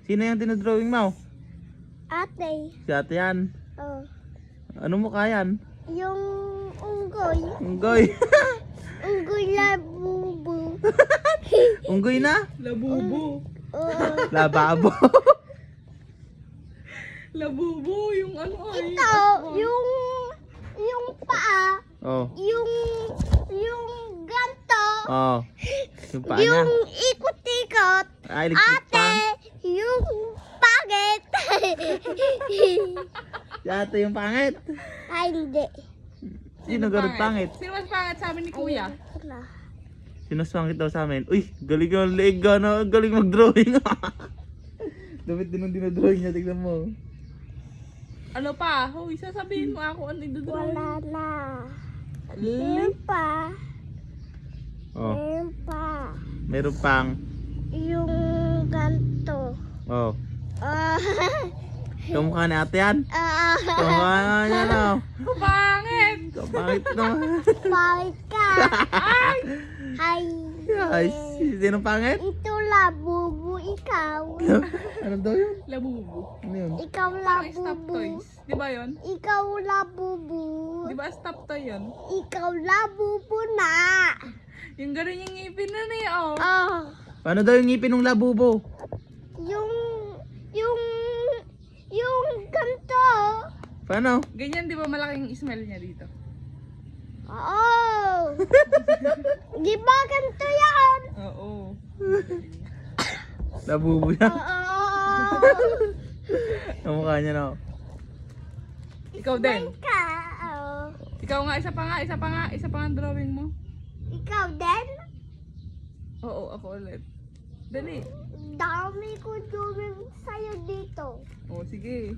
Sino yung dinodrawing mo? Ate. Si ate yan. Oh. Ano mukha yan? Yung unggoy. Unggoy. Unggoy labubo. Unggoy na? Labubo. Oo. Lababo. Labubo, yung ano ay. Ito, yung paa. Oh. Yung ganto. Oh. Yung paa niya. Yung ikot-ikot. Ay, ligpit Ate, pa. yung pangit. Si ate yung pangit. Ay, hindi. Sino ganun pangit? Sino mas pangit sa amin ni Kuya? Ayun na. Sino mas pangit daw sa amin? Uy, galing yung leeg na. Galing mag-drawing. Dapat din ang dinodrawing niya. Tignan mo. Ano pa? Hoy, sasabihin mo ako ano idudrawing. Wala na. Ali. Meron pa. Oh. Meron pa. Meron pang. Yung ganto. Oh. Ah. Kamukha ni ate yan. Ah. Kamukha niya na. Pangit! Kapangit naman. Pangit ka. Ay! Hi. Ay, sino pangit? Ito labubu, ikaw. Ano daw yun? Labubo. Ano yun? Ikaw Parang stop labubu. toys. Di ba yun? Ikaw labubu. Di ba stop toy yun? Ikaw labubu na. Yung gano'n yung ngipin na niya, oh. Ah. Paano daw yung ngipin ng labubo? Yung ganto. Paano? Ganyan, di ba malaking smell niya dito? Oo. Di ba ganto yan? Oo. Labubo yan. Oo. Kamukha niya na. Ikaw din. Ka. Oo. Ikaw nga, isa pa nga ang drawing mo. Ikaw din? Oo, ako ulit. Dali. Dami ko drawing sa'yo dito. Oo, sige.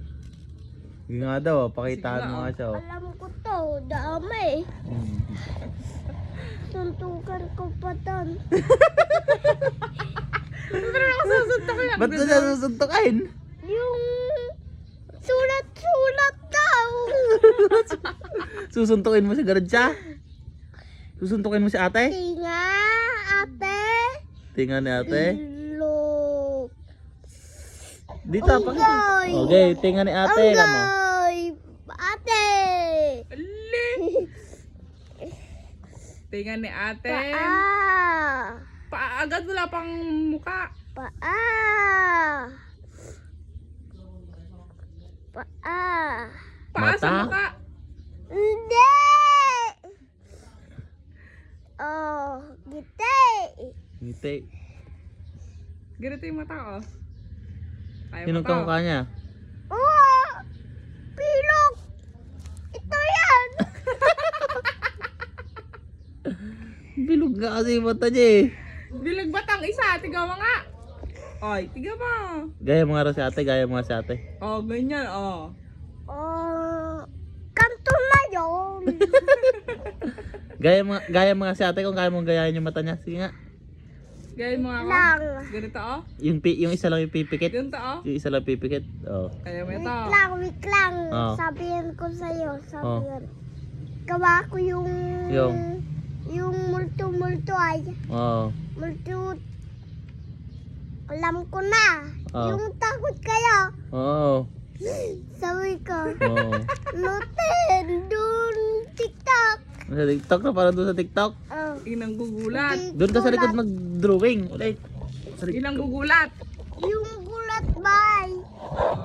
Sige nga daw, pakitaan Sige mo nga, nga siya. oh. Alam ko to, dami. Hmm. Suntukan ko pa doon. Pero nakasasuntok yan. Ba't na susuntukin? Yung sulat-sulat daw. Susuntukin mo si Garadja? Susuntukin mo si ate? Tinga, ate. Tingnan ni ate. Look. Dito, Unggoy. Okay, tingnan ni ate. Kamo. Unggoy. Ate. Ali! Tingnan ni ate. Paa. Agad wala pang muka. Paa. Paa. Paa sa Mata? muka. Hindi. Oh, gite. Ngiti. Ganito yung mata, oh. Kaya mo Sinong to. kamukha niya? Oh, pilok. Ito yan. Bilog nga kasi yung mata niya eh. Bilag batang isa, tiga mo nga. Oy, tiga mo. Gaya mo nga raw si ate, gaya mo nga si ate. Oh, ganyan, oh. Oh, kanto na yun. Gaya mo nga si ate kung kaya mong gayahin yung mata niya. Sige nga. Gawin mo nga ako. Lang. Ganito, oh. Yung isa lang yung pipikit. Ganito, oh. Yung isa lang pipikit. Oh. Kaya mo Wait ito. lang, wait lang. Oh. Sabihin ko sa'yo, sabihin. Gawa ko yung multo-multo ay. Oh. Multo. Alam ko na. Oh. Yung takot kayo. Oh. Sabi ko, Oh. Loten, dun, TikTok. Sa TikTok na, parang doon sa TikTok. Oh. Inang gugulat. Doon ka sa likod mag-drawing. Ulit. Sa likod. Inang gugulat. Yung gulat bay.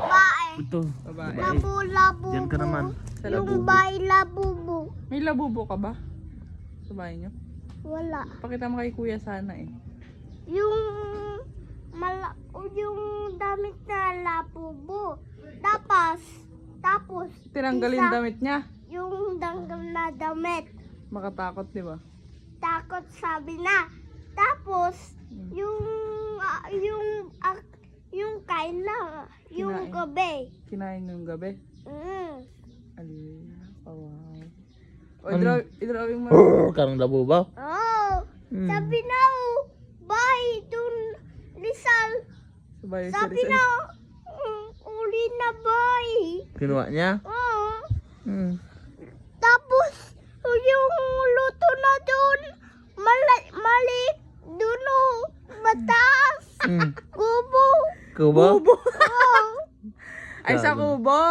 Bae. Ito. Babae. Labu-labu. Diyan ka naman. Sa Yung labubo. bay labubo. May labubo ka ba? Sa bahay niyo? Wala. Pakita mo kay kuya sana eh. Yung yung damit na labubo. Tapos Tinanggalin isa, damit niya. yung danggal na damit. Makatakot, di ba? Takot sabi na. Tapos yung kain na yung Kinain. gabi. Kinain yung gabi. Ali. Oh, wow. O, i-drawing mo. Karang labo ba? Oh, Hmm. sabi na bye dun Rizal. Sabay sa Sabi Rizal. na uli na bye. Kinuha niya? Oh. Hmm. Tapos, yung luto na dun, mali, dun mataas, Hmm. kubo. Kubo? Kubo. Oo. Ay, sa kubo.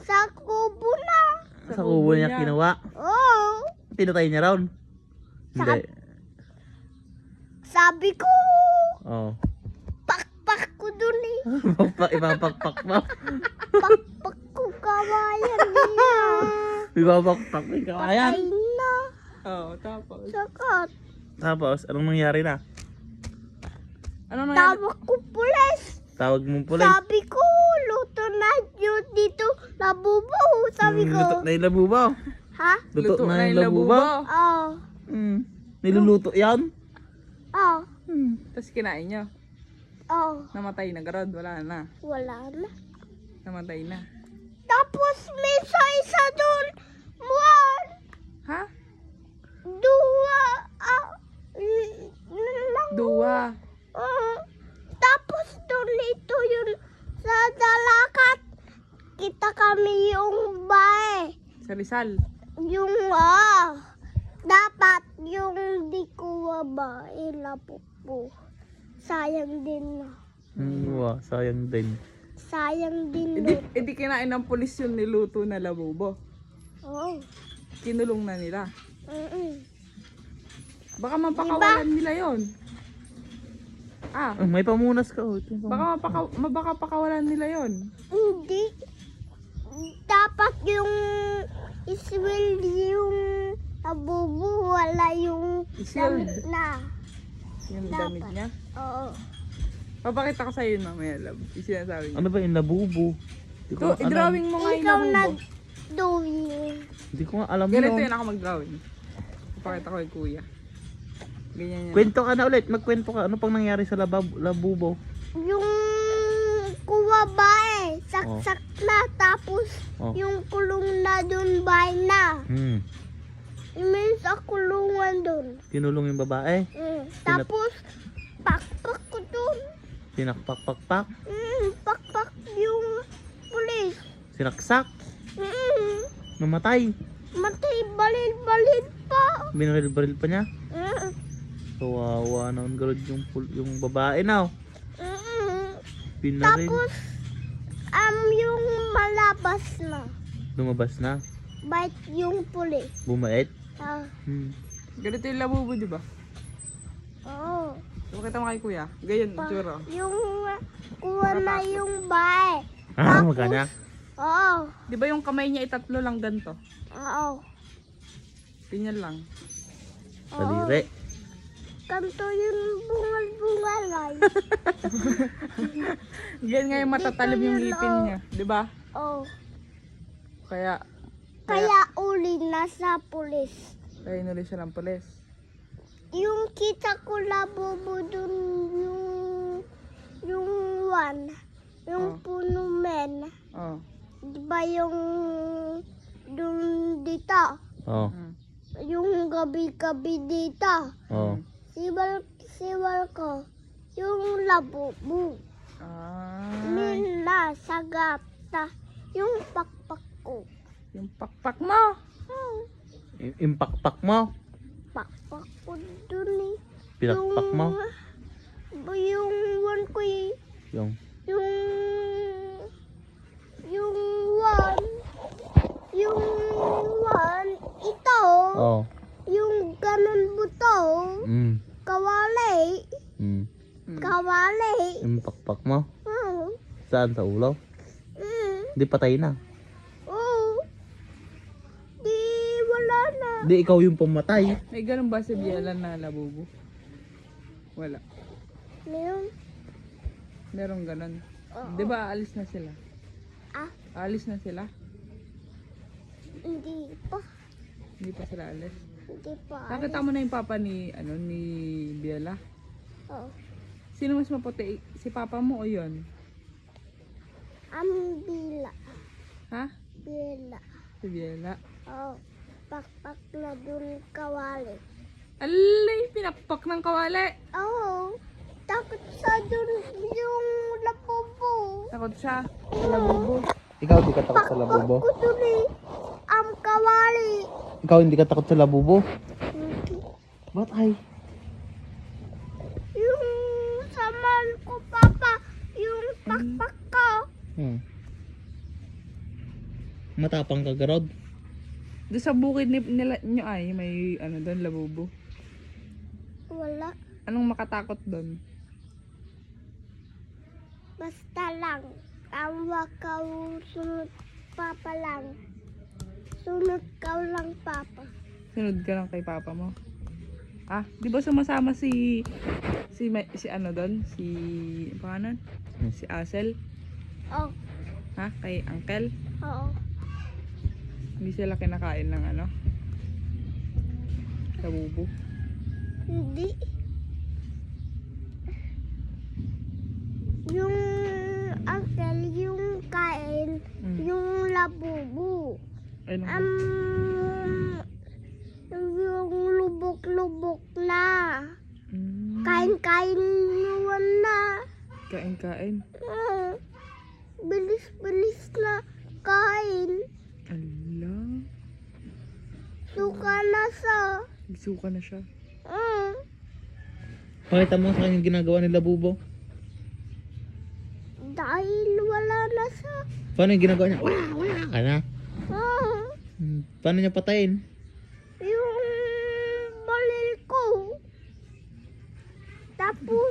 Sa kubo na. Sa kubo niya kinuha. Oo. Pinatay niya raw. Hindi. Sabi ko, Oo. pakpak ko dun eh. Ipapakpak mo. Pakpak ko kawayan niya. Ipapakpak mo yung kawayan. Patay na. Oo, tapos. Sakat. Tapos, anong nangyari na? Ano nangyari? Tawag ko pulis. Tawag mong pulis. Sabi ko, luto na yun dito. Labubo. Sabi ko. Luto na yung labubaw. Ha? Luto na yung labubaw. Oo. Niluluto yan? Oo. Tapos kinain nyo. Oo. Namatay na garod. Wala na. Wala na. Namatay na. Tapos may isa doon. One. Ha? Dua. Lang. Dua. Tapos doon ito yun sa dalakat. Kita kami yung bae. Sa Rizal. Yung dapat yung di ko bae lapupo. Sayang din na. Sayang din. Sayang din Hindi, na. hindi kinain ng pulis yung niluto na labubo. Oo. Kinulong na nila. Baka Diba? mapakawalan nila yon. Ah, May pamunas ka. baka pakawalan nila yon. Hindi. Dapat yung iswil yung abubu wala yung Isweld. damit na. Yung Dapat. damit niya. Oo. Papakita ko sa iyo mamaya, love. Yung sinasabi niya. Ano ba yung labubo? Hindi ko Ito, alam. i-drawing mo nga yung Ikaw labubo. nag-drawing. Hindi ko nga alam Ganito yun. yun ako mag-drawing. Papakita ko kay kuya. Ganyan yan. Kwento ka na ulit. Magkwento ka. Ano pang nangyari sa labubo? Yung kuwa bae, saksak na, tapos Oh. yung kulong na dun bae na. May sa kulungan dun. Kinulong yung babae. Tapos, pakpak ko dun. Sinakpak-pakpak. Pakpak yung pulis. Sinaksak. Namatay. Matay, balil-balil pa. Binaril-baril pa niya. Kawawa naman garod yung babae na. Binaril. Tapos, yung malabas na. Lumabas na. Bite yung pulis. Bumait. Ganito yung labubo, di ba? Oo. Papakita mo kay kuya. Ganyan, tsura. Yung kuha na yung bae. Magkanya. Oo. Di ba yung kamay niya itatlo lang ganito? Oo. Ganyan lang. Salire. Kanto yung bungal-bungalay. Ganyan nga yung matatalim yung ngipin niya. Di ba? Oo. Kaya Uli na sa pulis. kaya inulit siya ng pulis. Yung kita ko labubo dun yung one. Yung Oh. puno men. Oh. Diba yung dun dito? Oh. Yung gabi-gabi dito. Oh. Siwal ko. Yung labubo. Nila sagap ta. Yung pakpak ko. Yung pakpak mo. Impakpak mo. Pakpak ko dun eh. Pinakpak mo. Yung one ko eh. Yung. Yung one, ito, Oh. yung ganun buto, kawali, Impakpak mo. hmm, Saan? Sa ulo? Di patay na. oh, di wala na, Di ikaw yung pumatay. May ganun ba sa biyalan na labubo? Wala. meron, Merong ganun. Oo. Di ba aalis na sila? Aalis na sila? hindi pa, Hindi pa sila alis. hindi pa, Nakita mo na yung papa ni Biela? oh, Sino mas maputi? Si papa mo o yun? bila, Ha? Si Biela. oh, pakpak na dun kawali, Alay, pinakpak ng kawali. oh, takot sa dun yung labubo. Takot siya. Sa labubo. Ikaw di ka takot sa labubo? Ko dun eh, kawali. Ikaw hindi ka takot sa labubo? Hindi. Ba't ay? Yung saman ko, Papa, yung Oh. Matapang ka, Garod. Doon sa bukid nila nyo ay may ano doon, labubo. Wala. Anong makatakot doon? Basta lang. Tawa ka, sunod papa lang. Sunod ka lang, papa. Sunod ka lang kay papa mo. Ah, di ba sumasama si ano doon? Si pangalan? Si Asel? Oh, Ha? Kay Uncle? oo. Hindi sila kinakain ng ano? Labubo. Hindi. Yung uncle, yung kain, yung labubu. Ano? Yung lubok-lubok na. Mm, Kain-kain naman na. kain-kain. Bilis-bilis na kain. Ala. Suka na sa. Nagsuka na siya. Pakita mo sa kanya yung ginagawa nila Bubo. Dahil wala na sa. Paano yung ginagawa niya? Wala ka na. Ah, Paano niya patayin? yung balil ko. Tapos